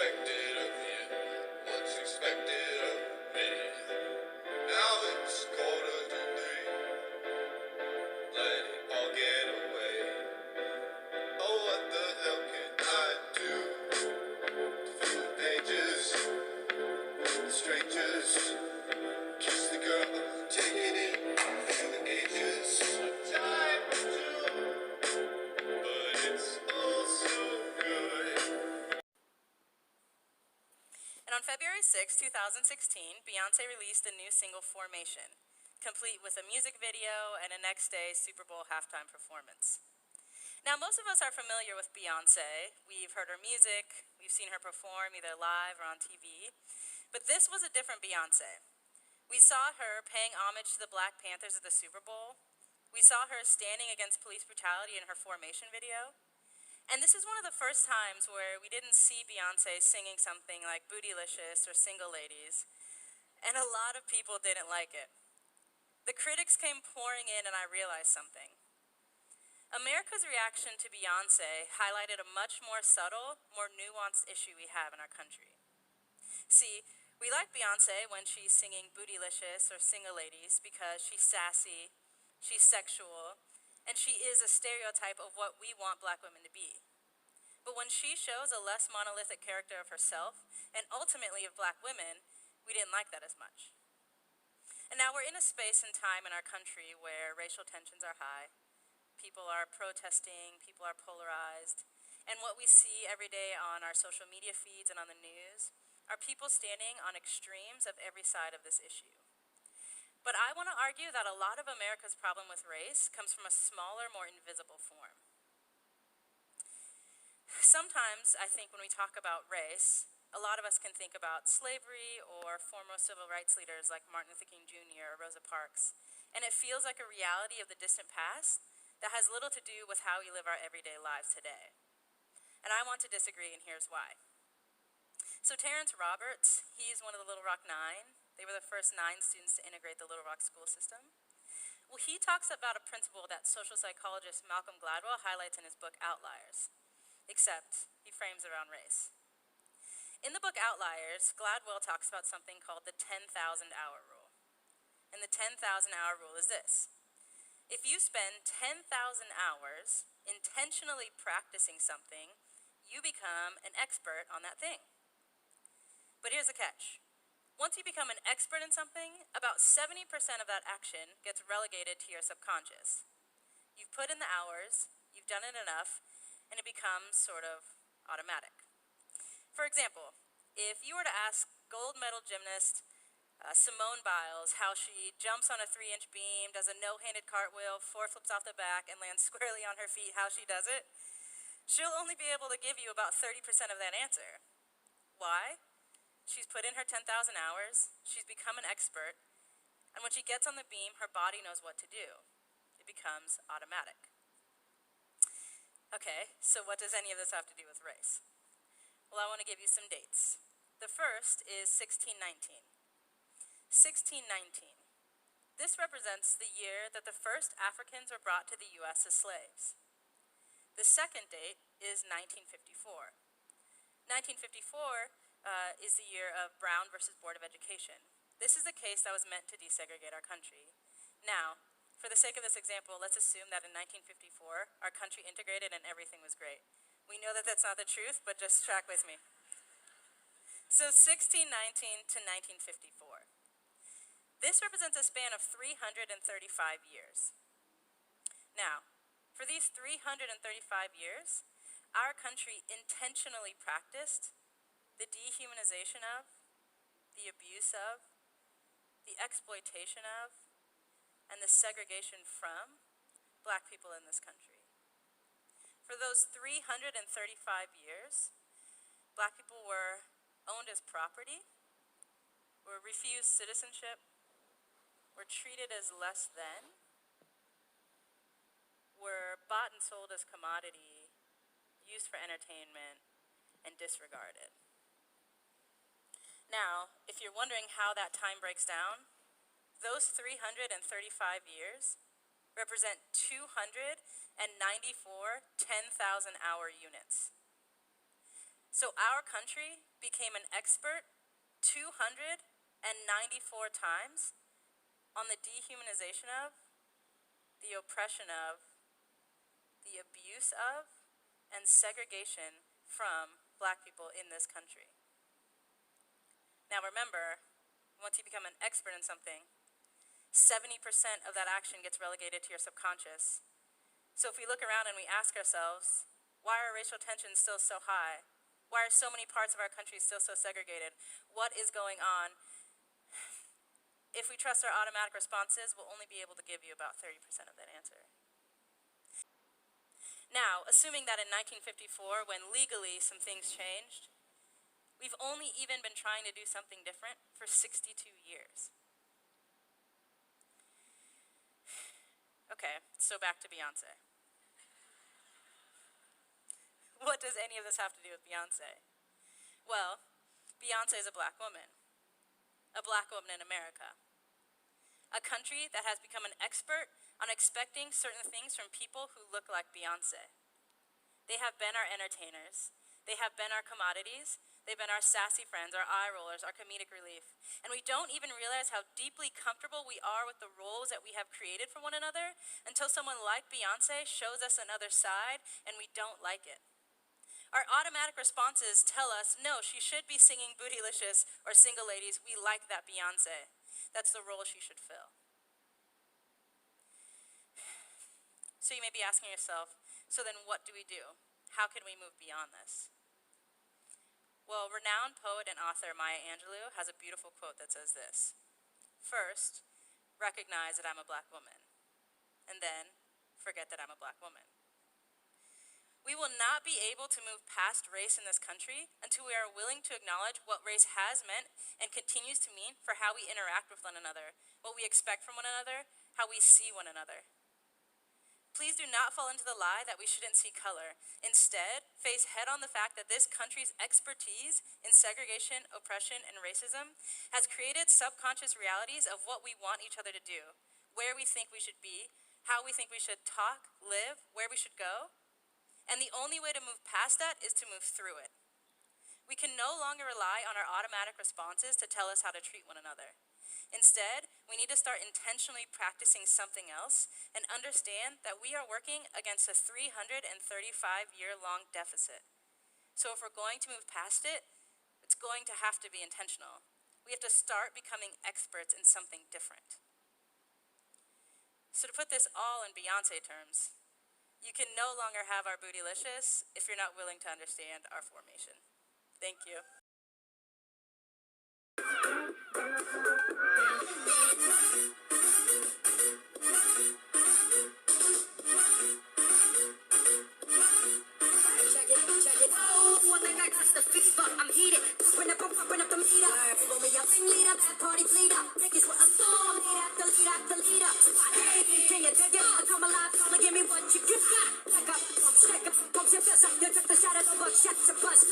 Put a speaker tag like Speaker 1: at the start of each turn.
Speaker 1: expected of you? What's expected of me? Now it's 2:45. Let it all get away. Oh, what the hell can I do to fill the pages with strangers? Kiss the girl, take it in, feel the ages. Time to, but it's all so good.
Speaker 2: And on February 6, 2016, Beyoncé released a new single, Formation, complete with a music video and a next day Super Bowl halftime performance. Now, most of us are familiar with Beyoncé. We've heard her music, we've seen her perform either live or on TV, but this was a different Beyoncé. We saw her paying homage to the Black Panthers at the Super Bowl. We saw her standing against police brutality in her Formation video. And this is one of the first times where we didn't see Beyoncé singing something like Bootylicious or Single Ladies, and a lot of people didn't like it. The critics came pouring in, and I realized something. America's reaction to Beyoncé highlighted a much more subtle, more nuanced issue we have in our country. See, we like Beyoncé when she's singing Bootylicious or Single Ladies because she's sassy, she's sexual, and she is a stereotype of what we want Black women to be. But when she shows a less monolithic character of herself, and ultimately of Black women, we didn't like that as much. And now we're in a space and time in our country where racial tensions are high, people are protesting, people are polarized, and what we see every day on our social media feeds and on the news are people standing on extremes of every side of this issue. But I want to argue that a lot of America's problem with race comes from a smaller, more invisible form. Sometimes, I think when we talk about race, a lot of us can think about slavery or former civil rights leaders like Martin Luther King Jr. or Rosa Parks, and it feels like a reality of the distant past that has little to do with how we live our everyday lives today. And I want to disagree, and here's why. So Terrence Roberts, he's one of the Little Rock Nine. They were the first 9 students to integrate the Little Rock school system. Well, he talks about a principle that social psychologist Malcolm Gladwell highlights in his book Outliers, except he frames around race. In the book Outliers, Gladwell talks about something called the 10,000 hour rule. And the 10,000 hour rule is this: if you spend 10,000 hours intentionally practicing something, you become an expert on that thing. But here's the catch. Once you become an expert in something, about 70% of that action gets relegated to your subconscious. You've put in the hours, you've done it enough, and it becomes sort of automatic. For example, if you were to ask gold medal gymnast Simone Biles how she jumps on a 3-inch beam, does a no-handed cartwheel, 4 flips off the back, and lands squarely on her feet, how she does it, she'll only be able to give you about 30% of that answer. Why? She's put in her 10,000 hours, she's become an expert, and when she gets on the beam, her body knows what to do. It becomes automatic. Okay, so what does any of this have to do with race? Well, I want to give you some dates. The first is 1619. 1619. This represents the year that the first Africans were brought to the U.S. as slaves. The second date is 1954. 1954 is the year of Brown versus Board of Education. This is the case that was meant to desegregate our country. Now, for the sake of this example, let's assume that in 1954, our country integrated and everything was great. We know that that's not the truth, but just track with me. So 1619 to 1954. This represents a span of 335 years. Now, for these 335 years, our country intentionally practiced the dehumanization of, the abuse of, the exploitation of, and the segregation from Black people in this country. For those 335 years, Black people were owned as property, were refused citizenship, were treated as less than, were bought and sold as commodity, used for entertainment, and disregarded. Now, if you're wondering how that time breaks down, those 335 years represent 294 10,000 hour units. So our country became an expert 294 times on the dehumanization of, the oppression of, the abuse of, and segregation from black people in this country. Now remember, once you become an expert in something, 70% of that action gets relegated to your subconscious. So if we look around and we ask ourselves, why are racial tensions still so high? Why are so many parts of our country still so segregated? What is going on? If we trust our automatic responses, we'll only be able to give you about 30% of that answer. Now, assuming that in 1954, when legally some things changed, we've only even been trying to do something different for 62 years. Okay, so back to Beyonce. What does any of this have to do with Beyonce? Well, Beyonce is a black woman in America. A country that has become an expert on expecting certain things from people who look like Beyonce. They have been our entertainers. They have been our commodities. They've been our sassy friends, our eye rollers, our comedic relief. And we don't even realize how deeply comfortable we are with the roles that we have created for one another until someone like Beyonce shows us another side and we don't like it. Our automatic responses tell us, no, she should be singing Bootylicious or Single Ladies. We like that Beyonce. That's the role she should fill. So you may be asking yourself, so then what do we do? How can we move beyond this? Well, renowned poet and author Maya Angelou has a beautiful quote that says this: first, recognize that I'm a black woman, and then forget that I'm a black woman. We will not be able to move past race in this country until we are willing to acknowledge what race has meant and continues to mean for how we interact with one another, what we expect from one another, how we see one another. Please do not fall into the lie that we shouldn't see color. Instead, face head on the fact that this country's expertise in segregation, oppression, and racism has created subconscious realities of what we want each other to do, where we think we should be, how we think we should talk, live, where we should go. And the only way to move past that is to move through it. We can no longer rely on our automatic responses to tell us how to treat one another. Instead, we need to start intentionally practicing something else and understand that we are working against a 335-year-long deficit. So if we're going to move past it, it's going to have to be intentional. We have to start becoming experts in something different. So to put this all in Beyonce terms, you can no longer have our Bootylicious if you're not willing to understand our formation. Thank you.
Speaker 1: Check it. Oh, I think I got the fever. I'm heated. Pumping up the meter. Roll me a ringleader, bad party bleeder. Make it what a song. Lead after leader. Hey, can you dig it? I come alive, only give me what you got. Back up, shake up, pump your fist up. You took the shot of the buck, shots to bust.